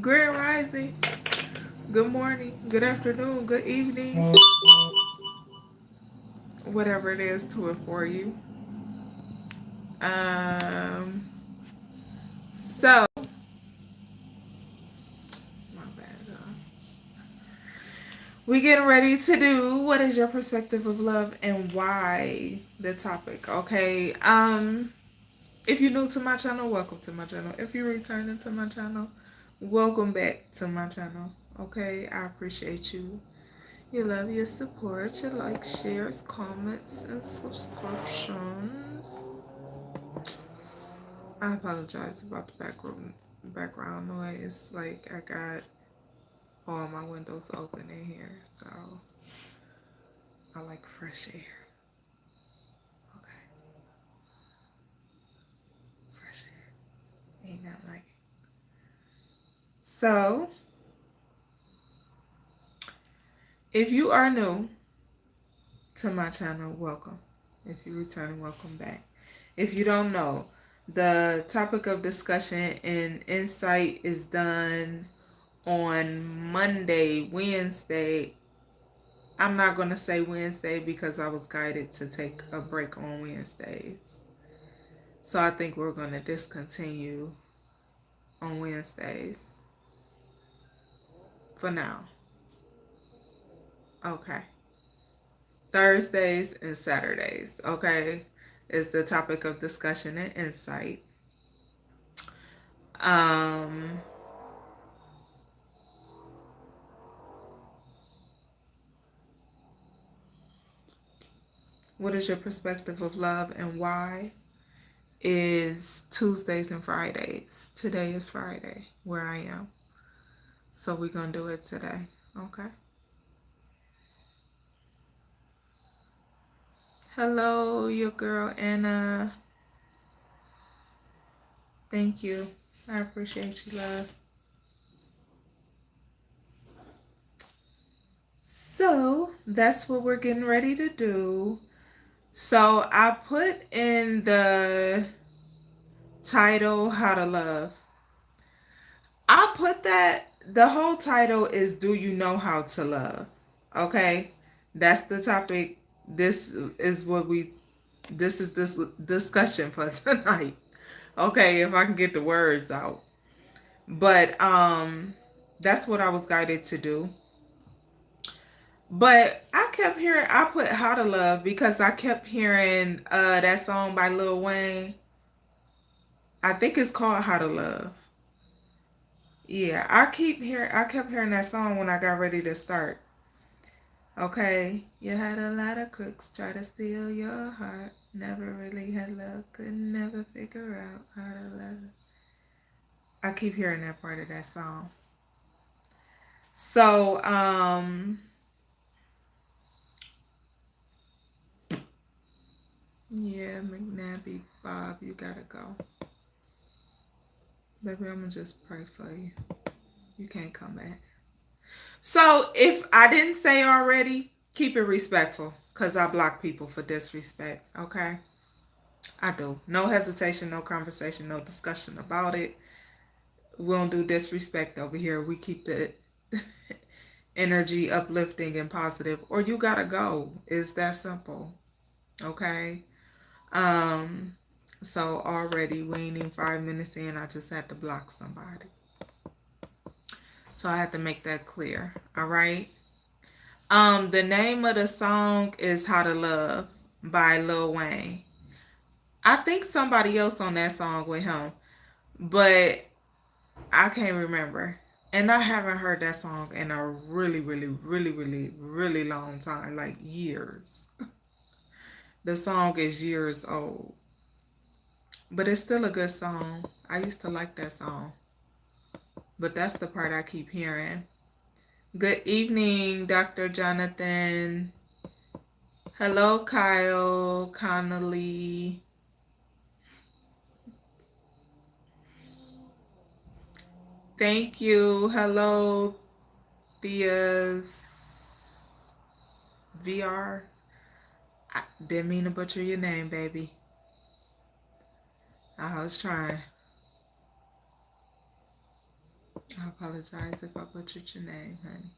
Grand Rising. Good morning. Good afternoon. Good evening. Whatever it is to it for you. Um. So, my bad, y'all. We getting ready to do what is your perspective of love and why the topic. Okay. If you're new to my channel, welcome to my channel. If you're returning to my channel, welcome back to my channel. Okay, I appreciate you. Your love, your support, your likes, shares, comments, and subscriptions. I apologize about the background noise. Like I got all my windows open in here, so I like fresh air. Okay, fresh air. Ain't nothing like it. So, if you are new to my channel, welcome. If you're returning, welcome back. If you don't know, the topic of discussion and insight is done on Monday, Wednesday. I'm not going to say Wednesday because I was guided to take a break on Wednesdays. So I think we're going to discontinue on Wednesdays for now. Okay. Thursdays and Saturdays, okay, is the topic of discussion and insight. Um, what is your perspective of love and why? Is Tuesdays and Fridays. Today is Friday where I am. So we're going to do it today. Okay. Hello, your girl Anna. Thank you. I appreciate you, love. So that's what we're getting ready to do. So I put in the title How to Love. I put that, the whole title is Do You Know How to Love? Okay? That's the topic. This is this discussion for tonight. Okay, if I can get the words out. But that's what I was guided to do. But I kept hearing, I put How to Love because I kept hearing that song by Lil Wayne. I think it's called How to Love. Yeah, I kept hearing that song when I got ready to start. Okay, you had a lot of crooks try to steal your heart. Never really had love, could never figure out how to love. I keep hearing that part of that song. So, yeah, McNabbie, Bob, you gotta go. Baby, I'm gonna just pray for you. You can't come back. So, if I didn't say already, keep it respectful, because I block people for disrespect, okay? I do. No hesitation, no conversation, no discussion about it. We don't do disrespect over here. We keep the energy uplifting and positive, or you gotta go. It's that simple, okay? So already we ain't even 5 minutes in, I just had to block somebody. So I had to make that clear. All right. The name of the song is How to Love by Lil Wayne. I think somebody else on that song with him, but I can't remember. And I haven't heard that song in a really, really, really, really, really long time, like years. The song is years old. But it's still a good song. I used to like that song. But that's the part I keep hearing. Good evening, Dr. Jonathan. Hello, Kyle, Connolly. Thank you. Hello, Thea's VR. I didn't mean to butcher your name, baby. I was trying. I apologize if I butchered your name, honey.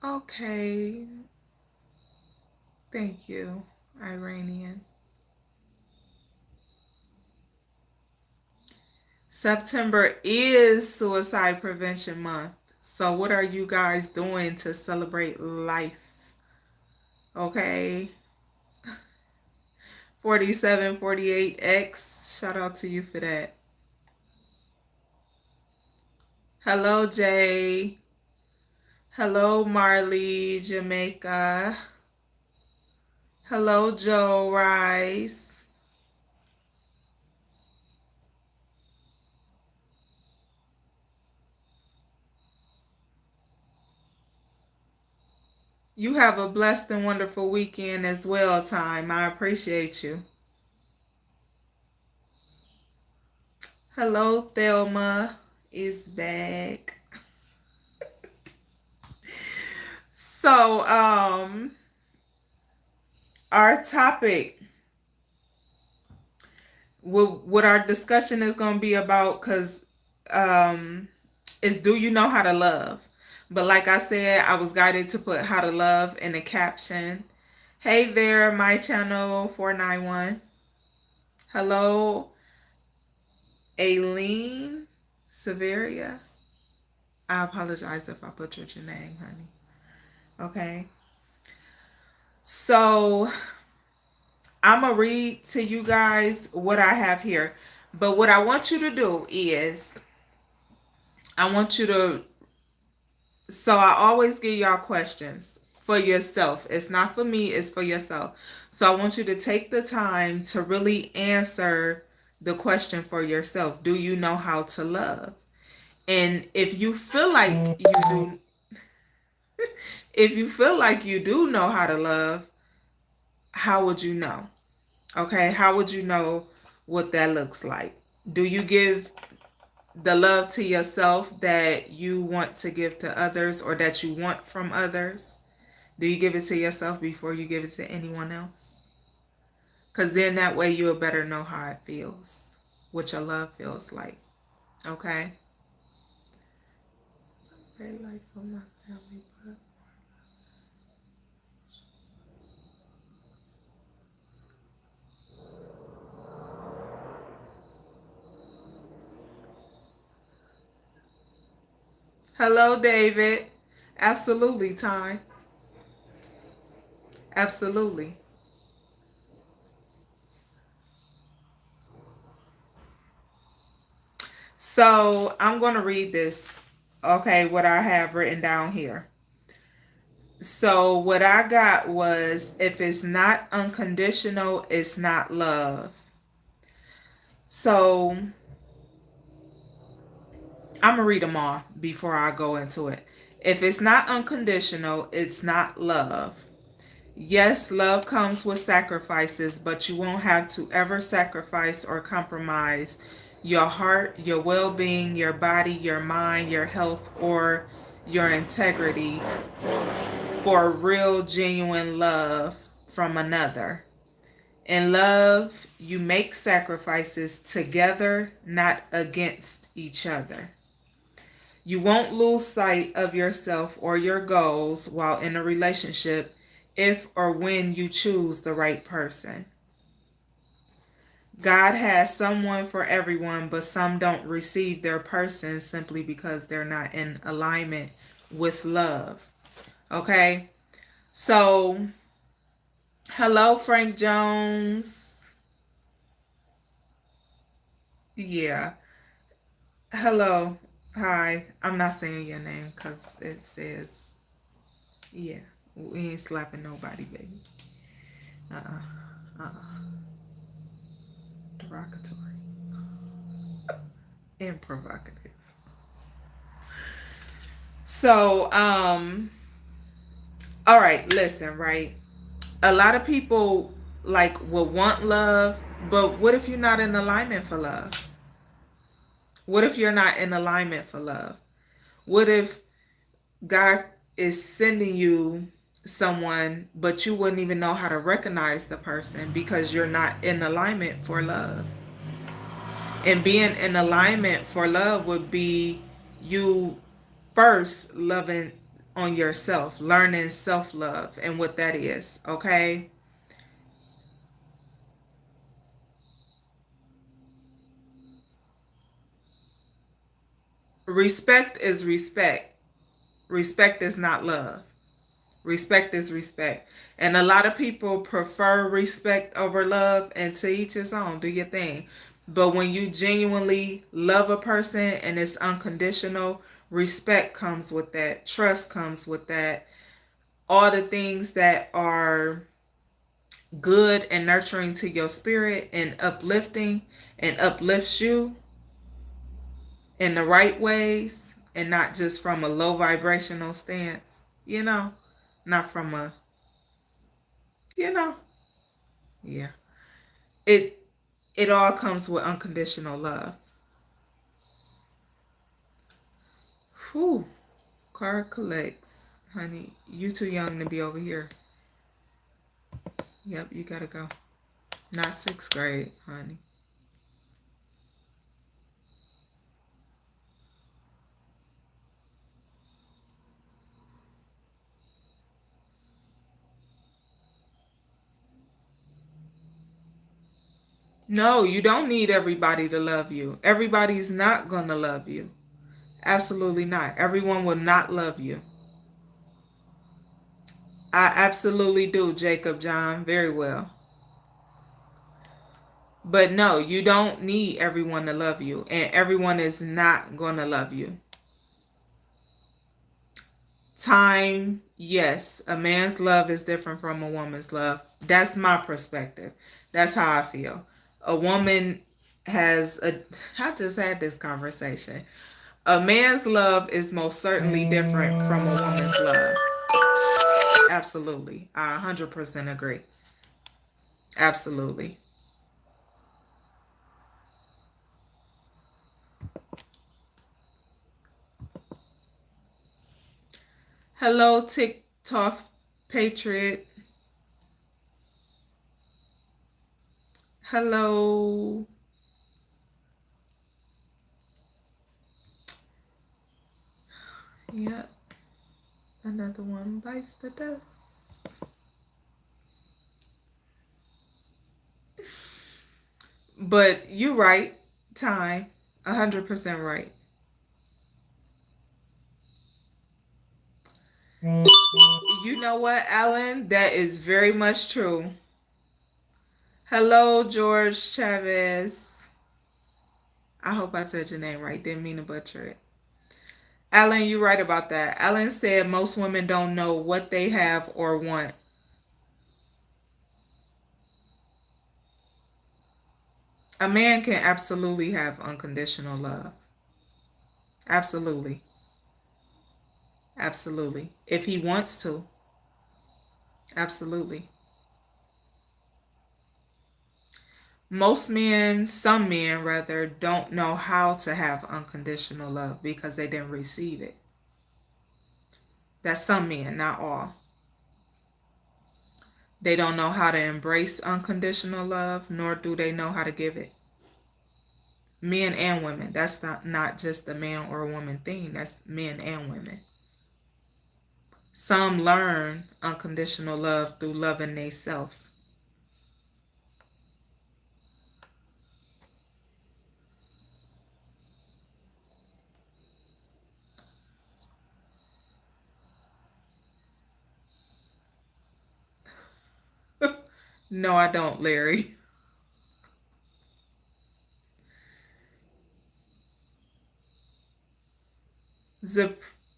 Okay. Thank you, Iranian. September is Suicide Prevention Month. So what are you guys doing to celebrate life? Okay. 4748X. Shout out to you for that. Hello, Jay. Hello, Marley, Jamaica. Hello, Joe Rice. You have a blessed and wonderful weekend as well, Time. I appreciate you. Hello, Thelma is back. So, our topic, what our discussion is going to be about, is do you know how to love? But like I said, I was guided to put how to love in the caption. Hey there, my channel 491. Hello, Aileen Severia. I apologize if I butchered your name, honey. Okay. So I'm going to read to you guys what I have here. But what I want you to do is, I want you to, so I always give y'all questions for yourself. It's not for me, it's for yourself. So I want you to take the time to really answer the question for yourself. Do you know how to love? And if you feel like you do, if you feel like you do know how to love, how would you know? Okay, how would you know what that looks like? Do you give the love to yourself that you want to give to others or that you want from others? Do you give it to yourself before you give it to anyone else? Because then that way you'll better know how it feels, what your love feels like. Okay? Celebrate life for my family, but hello, David. Absolutely, Ty. Absolutely. So I'm going to read this, okay, what I have written down here. So what I got was, if it's not unconditional, it's not love. So I'm going to read them all before I go into it. If it's not unconditional, it's not love. Yes, love comes with sacrifices, but you won't have to ever sacrifice or compromise your heart, your well being, your body, your mind, your health, or your integrity for real, genuine love from another. In love, you make sacrifices together, not against each other. You won't lose sight of yourself or your goals while in a relationship if or when you choose the right person. God has someone for everyone, but some don't receive their person simply because they're not in alignment with love. Okay? So, hello, Frank Jones. Yeah. Hello. Hi. I'm not saying your name because it says, yeah, we ain't slapping nobody, baby. Derogatory and provocative. So, all right, listen, right? A lot of people like will want love, but what if you're not in alignment for love? What if you're not in alignment for love? What if God is sending you someone, but you wouldn't even know how to recognize the person because you're not in alignment for love? And being in alignment for love would be you first loving on yourself, learning self love and what that is, okay? Respect is respect. Respect is not love. Respect is respect. And a lot of people prefer respect over love, and to each his own, do your thing. But when you genuinely love a person and it's unconditional, respect comes with that, trust comes with that. All the things that are good and nurturing to your spirit and uplifting and uplifts you in the right ways and not just from a low vibrational stance, not from a, you know, yeah. It it all comes with unconditional love. Whew. Car collects, honey. You too young to be over here. Yep, you gotta go. Not sixth grade, honey. No, you don't need everybody to love you. Everybody's not gonna love you. Absolutely not. Everyone will not love you. I absolutely do, Jacob John, very well. But no, you don't need everyone to love you, and everyone is not going to love you. Time, yes, a man's love is different from a woman's love. That's my perspective. That's how I feel. A woman has a, I just had this conversation. A man's love is most certainly different from a woman's love. Absolutely. I 100% agree. Absolutely. Hello, TikTok Patriot. Hello. Yep. Another one bites the dust. But you right. Time. 100% right. You know what, Alan? That is very much true. Hello, George Chavez. I hope I said your name right. Didn't mean to butcher it. Alan, you're right about that. Alan said most women don't know what they have or want. A man can absolutely have unconditional love. Absolutely. Absolutely. If he wants to. Absolutely. Most men, some men rather, don't know how to have unconditional love because they didn't receive it. That's some men, not all. They don't know how to embrace unconditional love, nor do they know how to give it. Men and women. That's not just a man or a woman thing. That's men and women. Some learn unconditional love through loving themselves. No, I don't, Larry.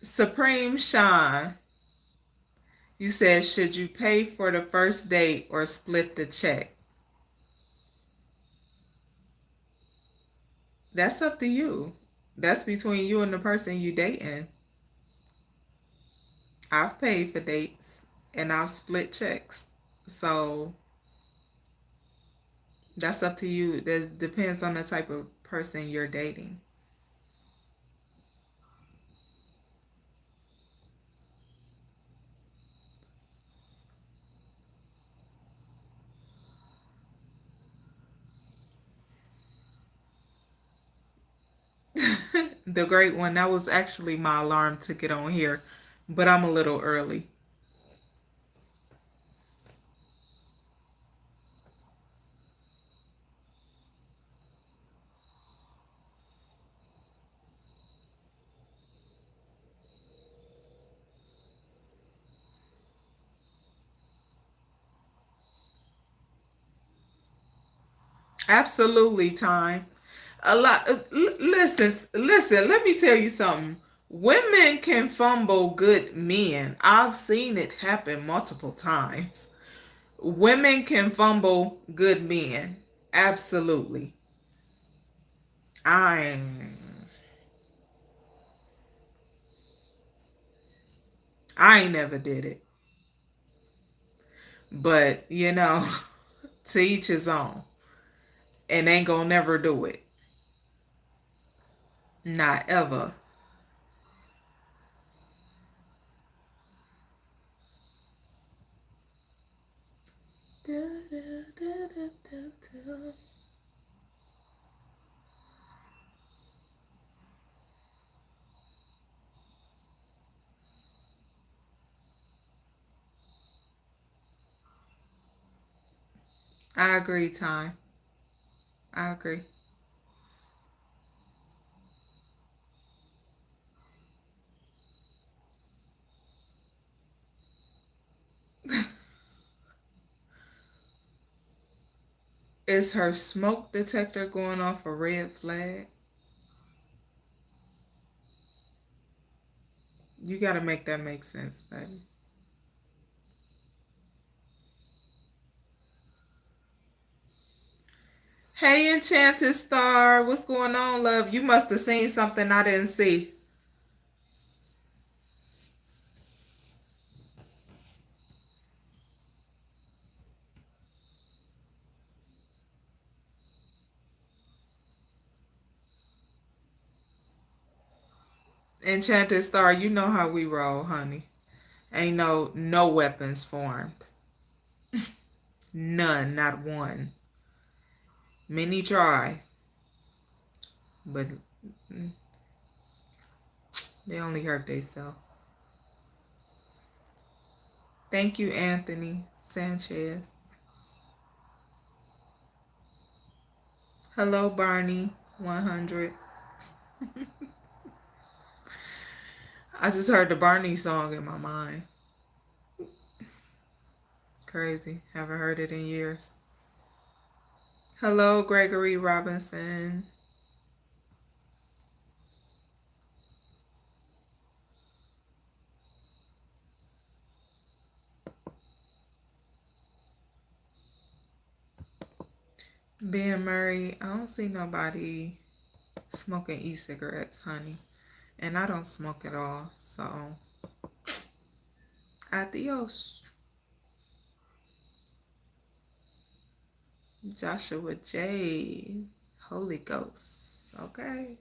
Supreme Sean, you said, should you pay for the first date or split the check? That's up to you. That's between you and the person you dating. I've paid for dates and I've split checks. So that's up to you. That depends on the type of person you're dating. The great one. That was actually my alarm to get on here, but I'm a little early. Absolutely, time. A lot. Listen. Let me tell you something. Women can fumble good men. I've seen it happen multiple times. Women can fumble good men. Absolutely. I I ain't never did it, but to each his own, and ain't gonna never do it. Not ever. I agree, time. I agree. Is her smoke detector going off a red flag? You gotta make that make sense, baby. Hey, Enchanted Star, what's going on, love? You must have seen something I didn't see. Enchanted Star, you know how we roll, honey. Ain't no weapons formed. None, not one. Many try, but they only hurt themselves. Thank you, Anthony Sanchez. Hello, Barney 100. I just heard the Barney song in my mind. Crazy. Haven't heard it in years. Hello, Gregory Robinson. Ben Murray. I don't see nobody smoking e-cigarettes, honey. And I don't smoke at all. So, adios. Joshua J. Holy Ghost. Okay.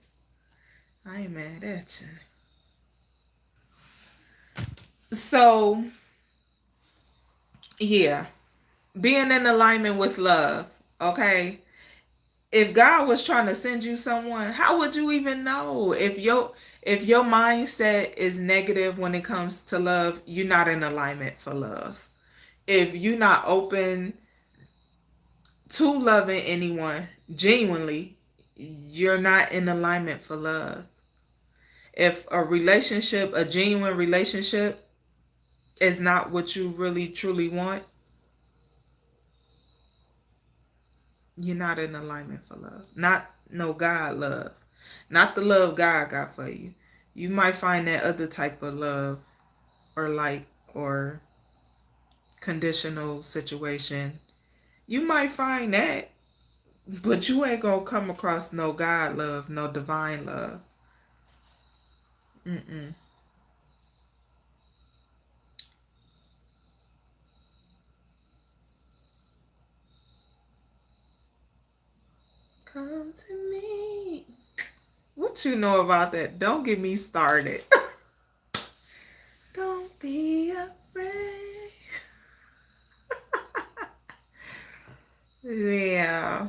I ain't mad at you. So, yeah. Being in alignment with love. Okay. If God was trying to send you someone, how would you even know? If your mindset is negative when it comes to love, you're not in alignment for love. If you're not open to loving anyone genuinely, you're not in alignment for love. If a genuine relationship is not what you really truly want, you're not in alignment for love. Not no God love. Not the love God got for you. You might find that other type of love or like or conditional situation. You might find that, but you ain't gonna come across no God love, no divine love. Mm-mm. Come to me. What you know about that? Don't get me started. Don't be afraid. Yeah.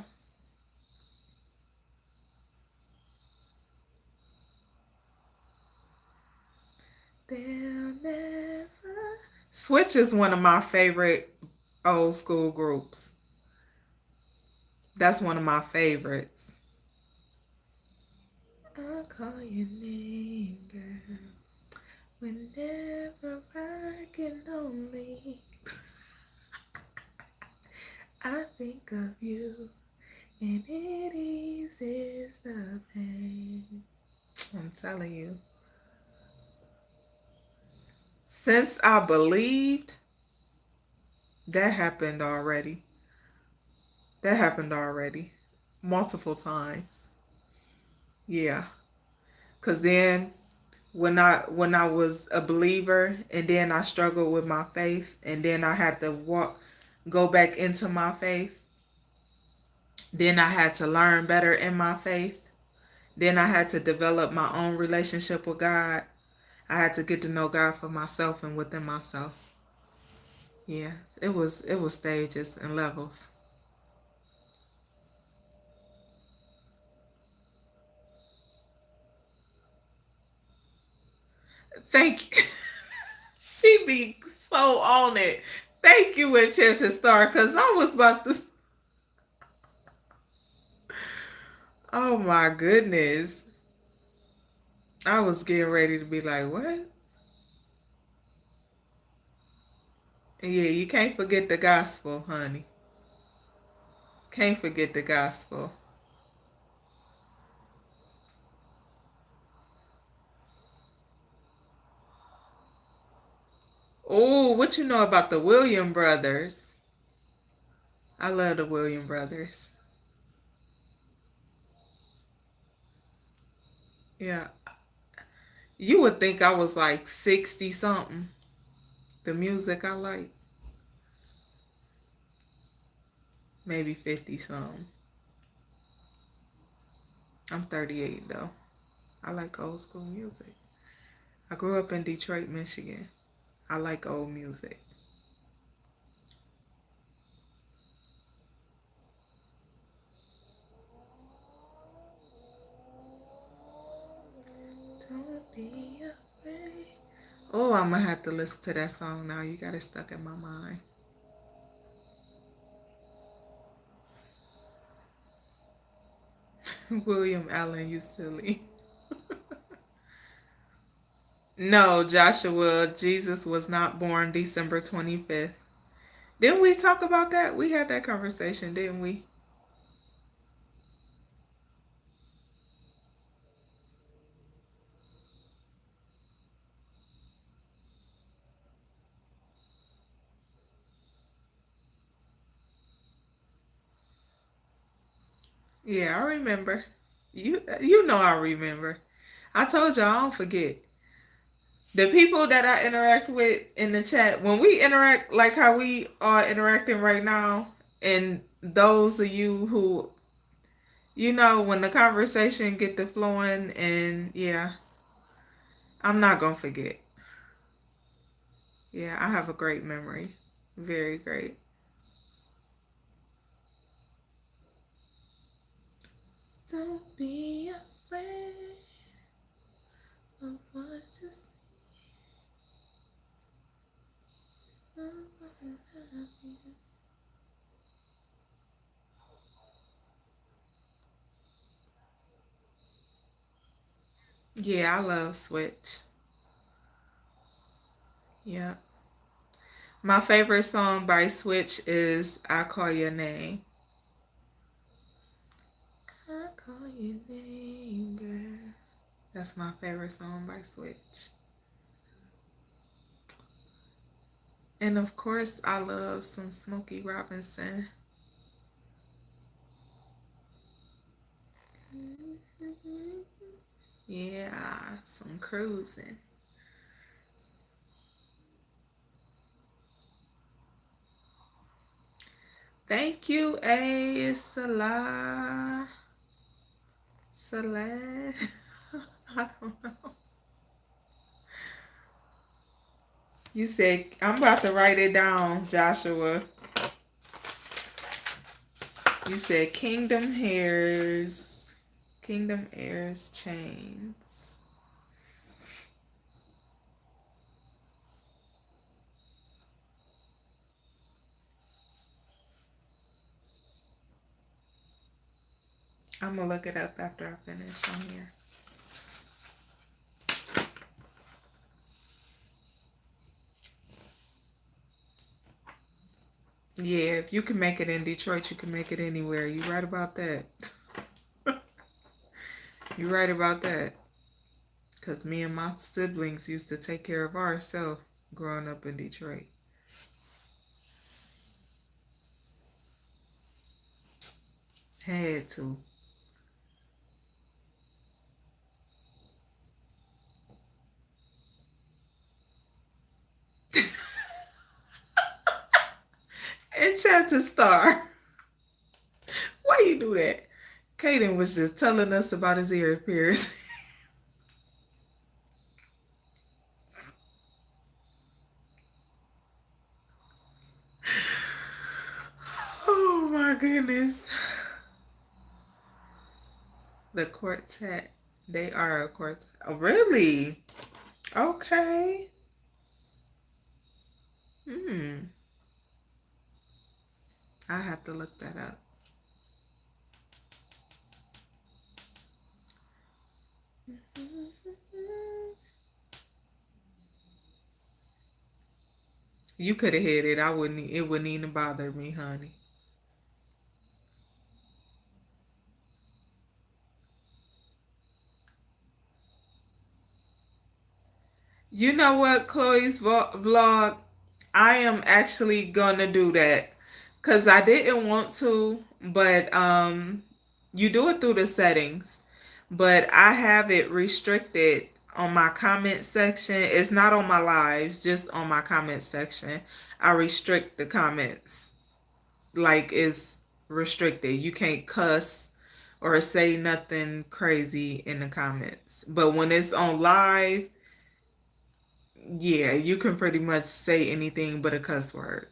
Switch is one of my favorite old school groups. That's one of my favorites. I'll call your name, girl, whenever I get lonely. I think of you, and it eases the pain. I'm telling you. Since I believed, that happened already. That happened already. Multiple times. Yeah. Cause then when I was a believer and then I struggled with my faith and then I had to go back into my faith. Then I had to learn better in my faith. Then I had to develop my own relationship with God. I had to get to know God for myself and within myself. Yeah, it was stages and levels. Thank you. She be so on it. Thank you, Enchanted Star, because I was about to. Oh my goodness. I was getting ready to be like, what? Yeah, you can't forget the gospel, honey. Can't forget the gospel. Oh, what you know about the William brothers? I love the William brothers. Yeah. You would think I was like 60 something. The music I like. Maybe 50 something. I'm 38 though. I like old school music. I grew up in Detroit, Michigan. I like old music. Don't be afraid. Oh, I'm gonna have to listen to that song now. You got it stuck in my mind. William Allen, you silly. No, Joshua, Jesus was not born December 25th. Didn't we talk about that? We had that conversation, didn't we? Yeah, I remember. You know I remember. I told you I don't forget. The people that I interact with in the chat, when we interact like how we are interacting right now, and those of you who, when the conversation get to flowing, and yeah, I'm not gonna forget. Yeah, I have a great memory. Very great. Don't be afraid of what you see. Yeah, I love Switch. Yeah. My favorite song by Switch is I Call Your Name. I call your name, girl. That's my favorite song by Switch. And of course, I love some Smokey Robinson. Yeah, some cruising. Thank you, A. Salah. Salah. I don't know. You said, I'm about to write it down, Joshua. You said Kingdom Hairs. Kingdom Heirs Chains. I'm gonna look it up after I finish on here. Yeah, if you can make it in Detroit, you can make it anywhere. You right about that. You right about that. Because me and my siblings used to take care of ourselves growing up in Detroit. Had to. Enchanted Star. Why you do that? Kaden was just telling us about his ear piercing. Oh my goodness. The quartet. They are a quartet. Oh, really? Okay. Hmm. I have to look that up. You could have hit it. I wouldn't. It wouldn't even bother me, honey. You know what, Chloe's vlog? I am actually gonna do that because I didn't want to, but you do it through the settings, but I have it restricted on my comment section. It's not on my lives, just on my comment section. I restrict the comments, like it's restricted. You can't cuss or say nothing crazy in the comments. But when it's on live, yeah, you can pretty much say anything but a cuss word.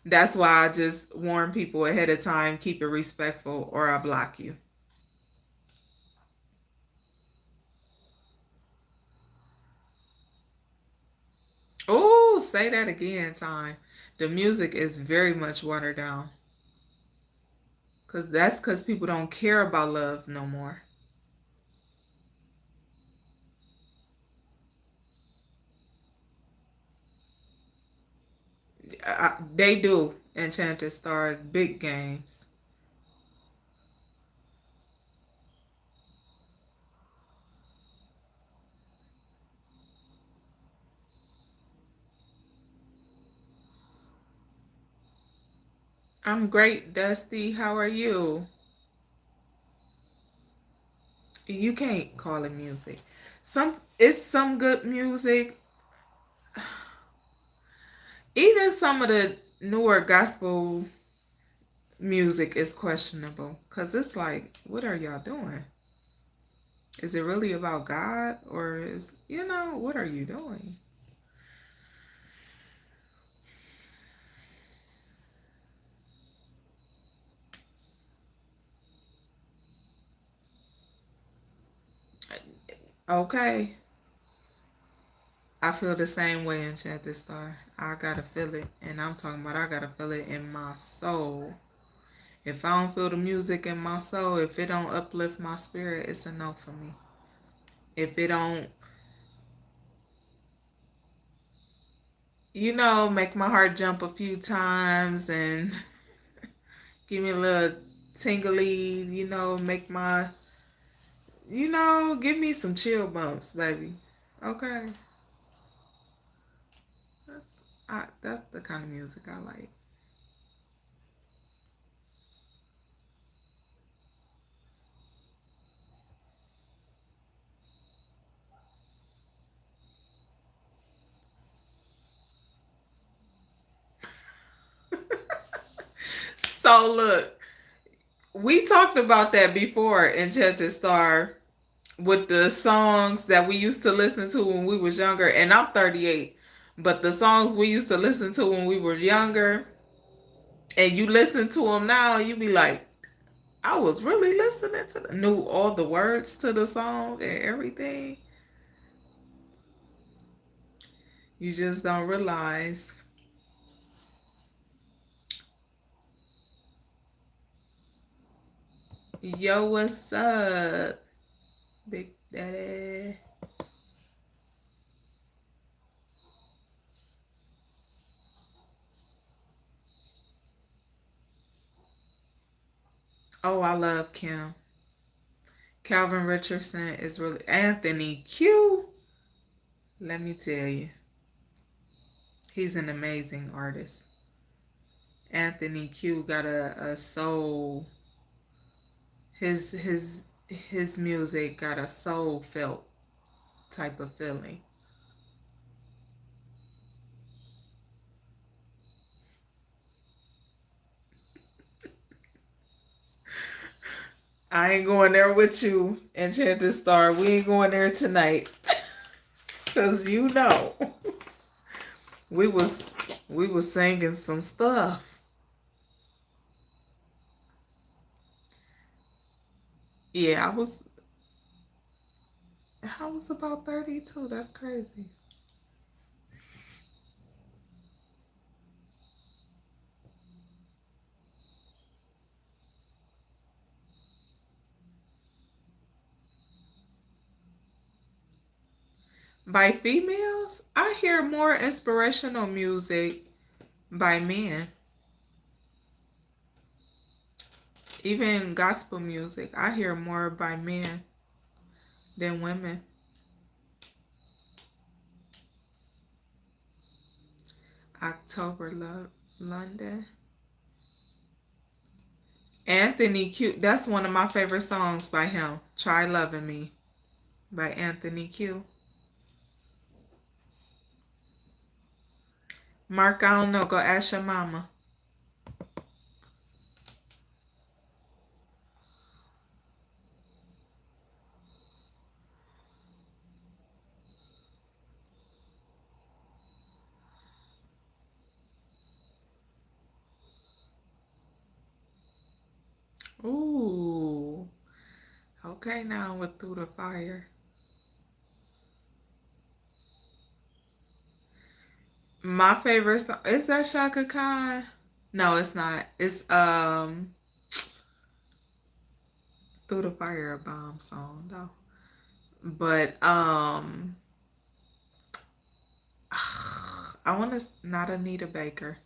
That's why I just warn people ahead of time, keep it respectful or I block you. Oh, say that again, time. The music is very much watered down. Cause that's cause people don't care about love no more. They do. Enchanted Star big games. I'm great, Dusty. How are you? You can't call it music. It's some good music. Even some of the newer gospel music is questionable because it's like, what are y'all doing? Is it really about God or is, what are you doing? Okay. I feel the same way, Enchanted Star. I gotta feel it. And I'm talking about I gotta feel it in my soul. If I don't feel the music in my soul, if it don't uplift my spirit, it's a no for me. If it don't, make my heart jump a few times and give me a little tingly, make my, give me some chill bumps, baby. Okay. That's the kind of music I like. So look, we talked about that before, Enchanted Star, with the songs that we used to listen to when we was younger, and I'm 38, but the songs we used to listen to when we were younger, and you listen to them now, you be like, I was really listening to knew all the words to the song and everything. You just don't realize. Yo, what's up, Big Daddy? Oh, I love Kim. Calvin Richardson is really Anthony Q. Let me tell you, he's an amazing artist. Anthony Q got a soul. His music got a soul felt type of feeling. I ain't going there with you, Enchanted Star. We ain't going there tonight. Cause you know we was we was singing some stuff. Yeah, I was about 32. That's crazy. By females, I hear more inspirational music by men. Even gospel music, I hear more by men than women. October London. Anthony Q. That's one of my favorite songs by him. Try Loving Me by Anthony Q. Mark, I don't know. Go ask your mama. Ooh. Okay, now with Through the Fire. My favorite song is that Shaka Khan. No, it's not. It's Through the Fire, a bomb song though. But I want to not Anita Baker.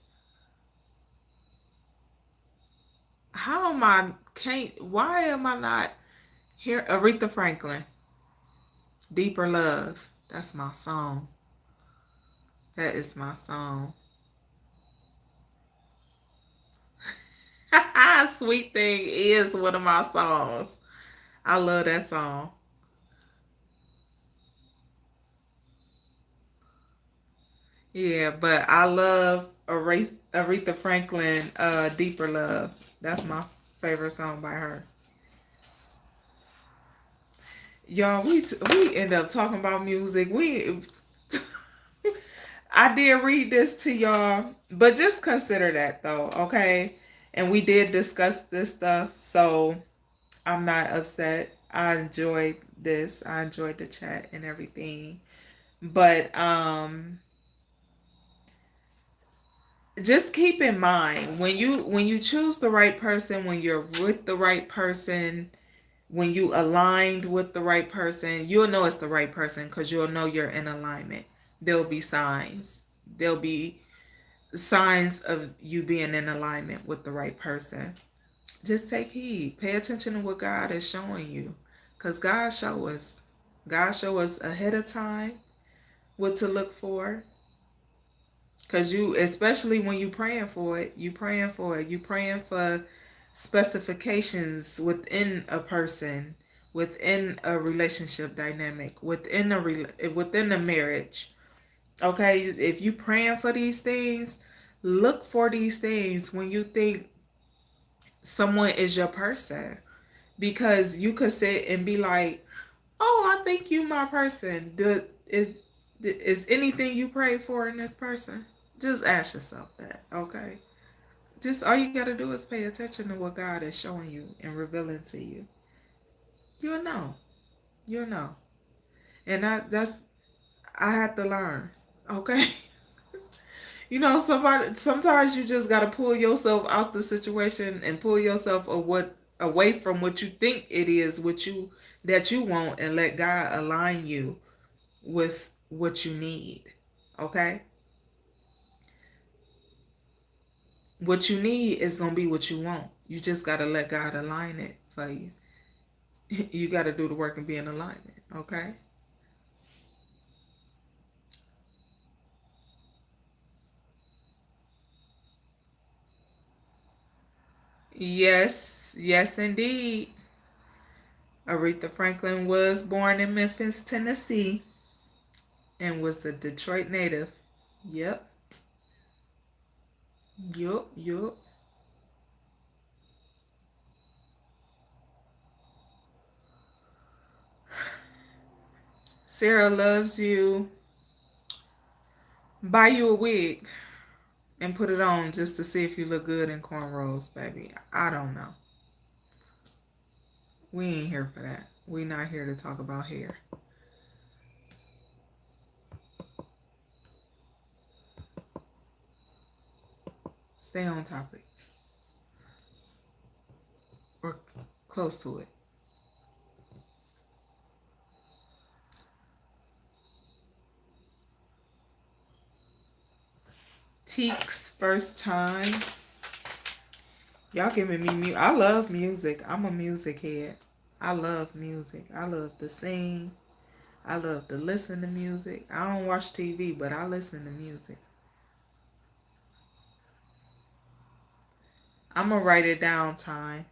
How am I can't? Why am I not here? Aretha Franklin, Deeper Love. That's my song. That is my song. Sweet Thing is one of my songs. I love that song. Yeah, but I love Aretha Franklin, Deeper Love. That's my favorite song by her. Y'all, we end up talking about music. We I did read this to y'all, but just consider that though, okay? And we did discuss this stuff, so I'm not upset. I enjoyed this. I enjoyed the chat and everything. But just keep in mind when you choose the right person, when you're with the right person, when you aligned with the right person, you'll know it's the right person because you'll know you're in alignment. There'll be signs. There'll be signs of you being in alignment with the right person. Just take heed. Pay attention to what God is showing you. Because God show us. God show us ahead of time what to look for. Because you, especially when you praying for it, you praying for it. You praying for specifications within a person, within a relationship dynamic, within a marriage. Okay, if you praying for these things, look for these things when you think someone is your person, because you could sit and be like, "Oh, I think you my person." Is anything you pray for in this person? Just ask yourself that, okay? Just all you gotta do is pay attention to what God is showing you and revealing to you. You'll know. You'll know. And that's I had to learn. Okay. Somebody sometimes you just gotta pull yourself out the situation and pull yourself away from what you think it is, what you that you want, and let God align you with what you need. Okay? What you need is going to be what you want. You just got to let God align it for you. You got to do the work and be in alignment. Okay? Yes, yes, indeed. Aretha Franklin was born in Memphis, Tennessee, and was a Detroit native. Yep, yup. Sarah loves you. Buy you a wig and put it on just to see if you look good in cornrows, baby. I don't know. We ain't here for that. We not here to talk about hair. Stay on topic. Or close to it. Teek's first time. Y'all giving me music. I love music. I'm a music head. I love music. I love to sing. I love to listen to music. I don't watch TV, but I listen to music. I'm going to write it down, time.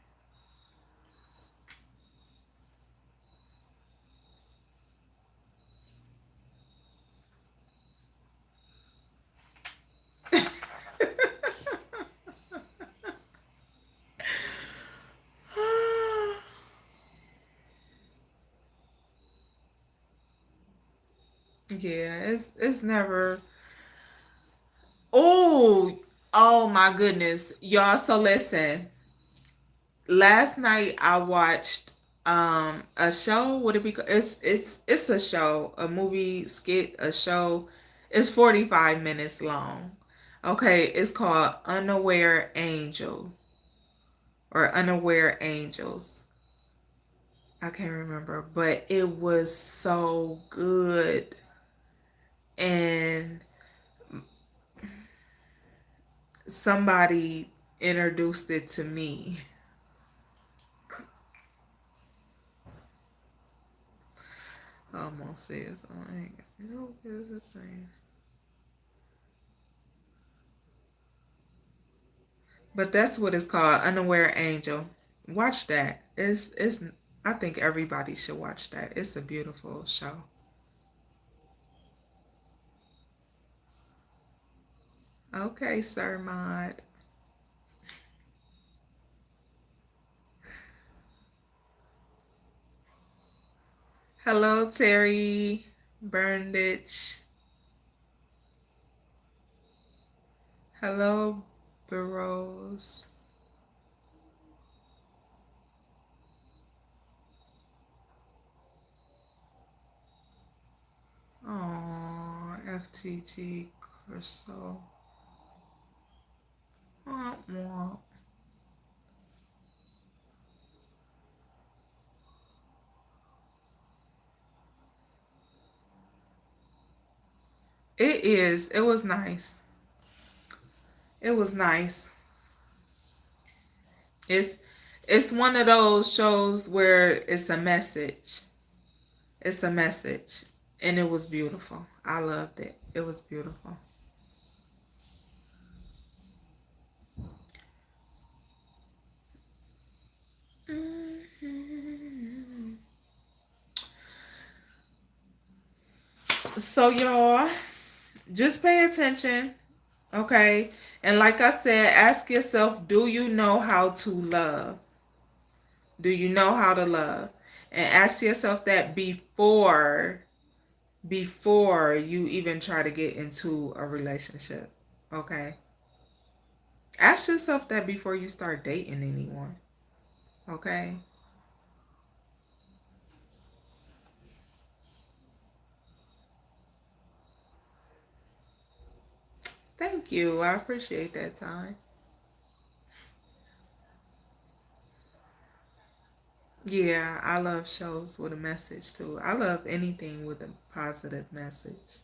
Yeah, it's never. Oh my goodness, y'all. So listen, last night I watched a show. Would it be? It's a show, a movie skit, a show. It's 45 minutes long. Okay, it's called Unaware Angel or Unaware Angels. I can't remember, but it was so good. And somebody introduced it to me. I almost said something. I ain't got no business saying. But that's what it's called, Unaware Angel. Watch that. It's I think everybody should watch that. It's a beautiful show. Okay, Sir Mod. Hello, Terry Burnditch. Hello, Burrows. Oh, FTG Corso. Womp womp. It is. It was nice. It was nice. It's it's one of those shows where it's a message. It's a message. And it was beautiful. I loved it. It was beautiful. So y'all, just pay attention, okay? And like I said, ask yourself, do you know how to love? Do you know how to love? And ask yourself that before you even try to get into a relationship. Okay? Ask yourself that before you start dating anyone. Okay? Thank you. I appreciate that time. Yeah, I love shows with a message too. I love anything with a positive message.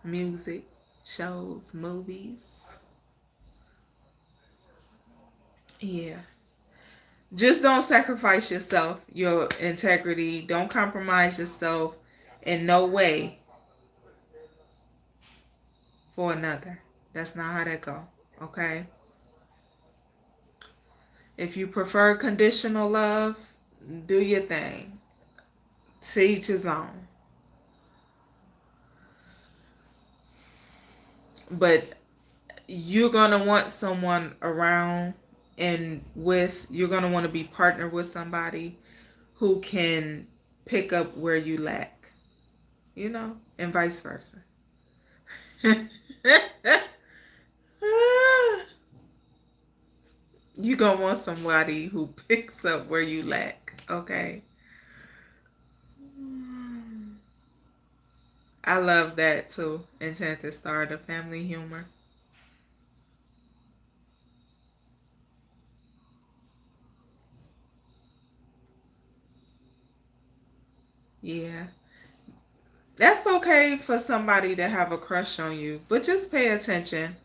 Music, shows, movies. Yeah. Just don't sacrifice yourself, your integrity. Don't compromise yourself in no way for another. That's not how that go. Okay? If you prefer conditional love, do your thing. To each his own. But you're gonna want someone around and with you're gonna want to be partnered with somebody who can pick up where you lack, and vice versa. You're gonna want somebody who picks up where you lack, okay? I love that too. Enchanted Star, the family humor. Yeah. That's okay for somebody to have a crush on you, but just pay attention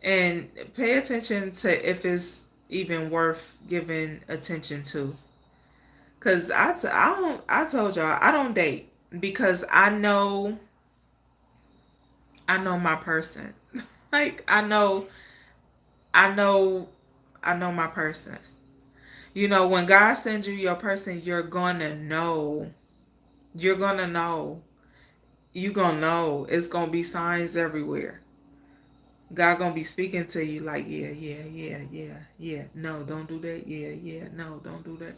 and pay attention to if it's even worth giving attention to. Cause I told y'all I don't date because I know my person. Like I know I know my person. When God sends you your person, you're gonna know. You're gonna know. You gonna know. It's gonna be signs everywhere. God gonna be speaking to you like, yeah, yeah, yeah, yeah, yeah. No, don't do that. Yeah, yeah. No, don't do that.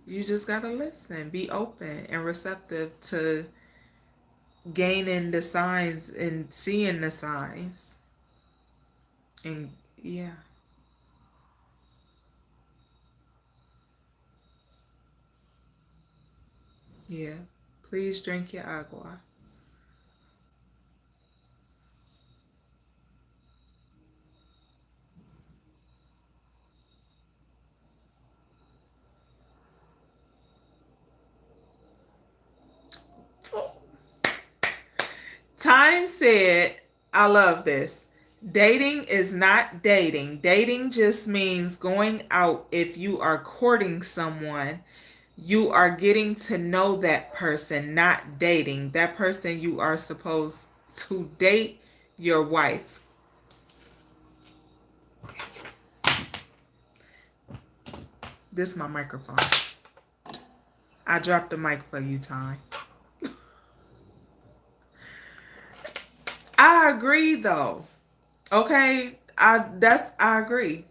You just gotta listen. Be open and receptive to gaining the signs and seeing the signs. And yeah, yeah. Please drink your agua. Time said, I love this. Dating is not dating. Dating just means going out if you are courting someone. You are getting to know that person, not dating. That person you are supposed to date your wife. This is my microphone. I dropped the mic for you, Time. I agree though. Okay? I agree.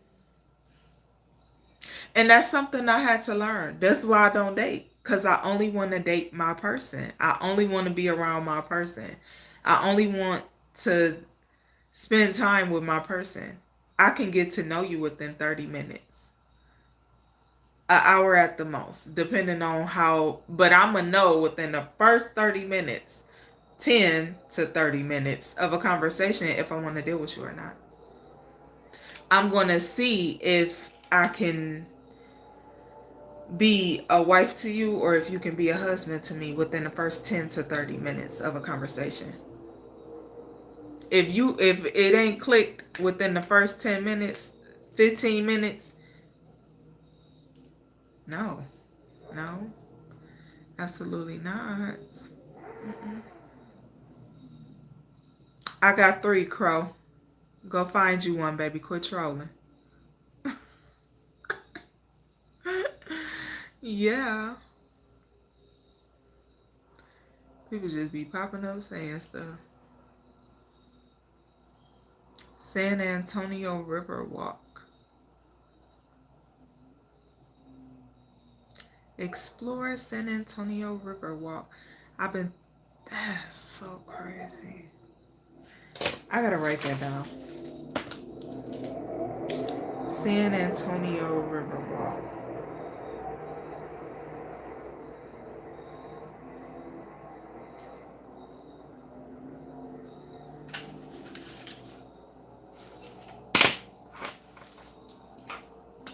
And that's something I had to learn. That's why I don't date. Because I only want to date my person. I only want to be around my person. I only want to spend time with my person. I can get to know you within 30 minutes. An hour at the most, depending on how. But I'm going to know within the first 30 minutes, 10 to 30 minutes of a conversation if I want to deal with you or not. I'm going to see if I can be a wife to you or if you can be a husband to me within the first 10 to 30 minutes of a conversation. If it ain't clicked within the first 10 minutes, 15 minutes, no. No. Absolutely not. Mm-mm. I got 3, Crow. Go find you one, baby. Quit trolling. Yeah. People just be popping up saying stuff. San Antonio River Walk. Explore San Antonio River Walk. That's so crazy. I gotta write that down. San Antonio River Walk.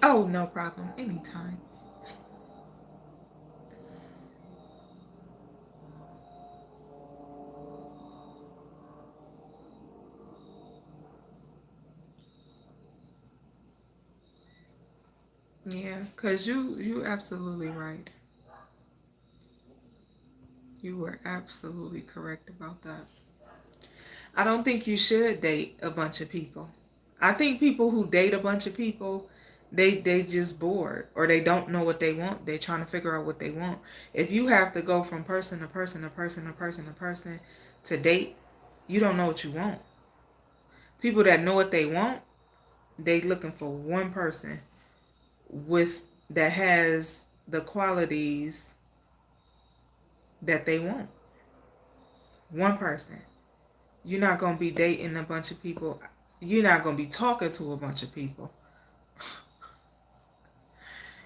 Oh, no problem. Anytime. Yeah, because you absolutely right. You were absolutely correct about that. I don't think you should date a bunch of people. I think people who date a bunch of people, they just bored or they don't know what they want. They're trying to figure out what they want. If you have to go from person to person to person to person to person to date, you don't know what you want. People that know what they want, they looking for one person with that has the qualities that they want. One person. You're not going to be dating a bunch of people. You're not going to be talking to a bunch of people.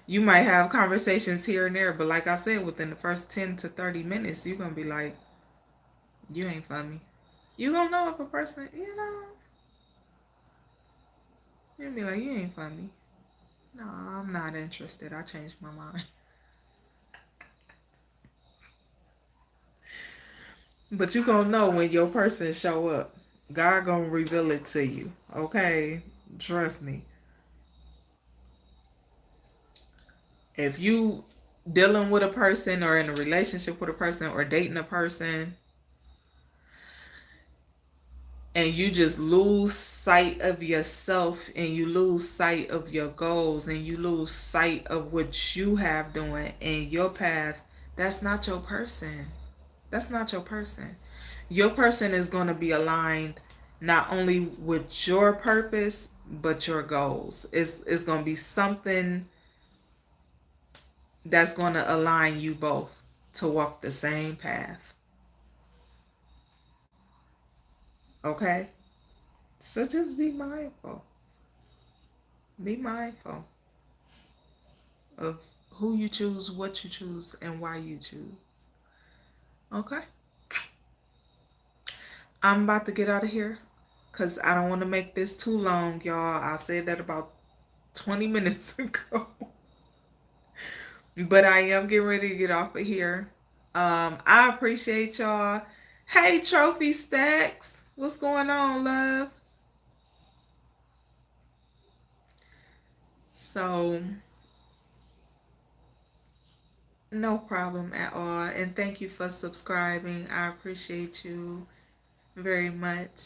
You might have conversations here and there, but like I said, within the first 10 to 30 minutes, you're going to be like, you ain't for me. You're going to know if a person, you're going to be like, you ain't for me. No, I'm not interested. I changed my mind. But you're going to know when your person show up. God going to reveal it to you. Okay? Trust me. If you dealing with a person or in a relationship with a person or dating a person and you just lose sight of yourself and you lose sight of your goals and you lose sight of what you have doing in your path, that's not your person. That's not your person. Your person is going to be aligned not only with your purpose but your goals. It's going to be something that's going to align you both to walk the same path. Okay? So just be mindful. Be mindful of who you choose, what you choose, and why you choose. Okay? I'm about to get out of here because I don't want to make this too long, y'all. I said that about 20 minutes ago. But I am getting ready to get off of here. I appreciate y'all. Hey, Trophy Stacks. What's going on, love? So, no problem at all. And thank you for subscribing. I appreciate you very much.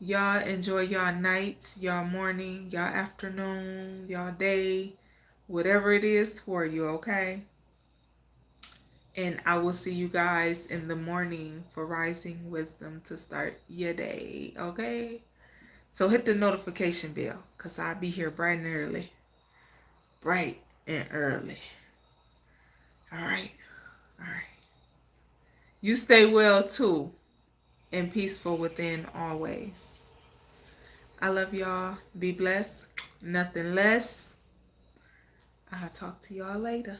Y'all enjoy y'all nights, y'all morning, y'all afternoon, y'all day, whatever it is for you, okay? And I will see you guys in the morning for Rising Wisdom to start your day, okay? So hit the notification bell because I'll be here bright and early. Bright and early. All right. All right. You stay well too and peaceful within always. I love y'all. Be blessed. Nothing less. I'll talk to y'all later.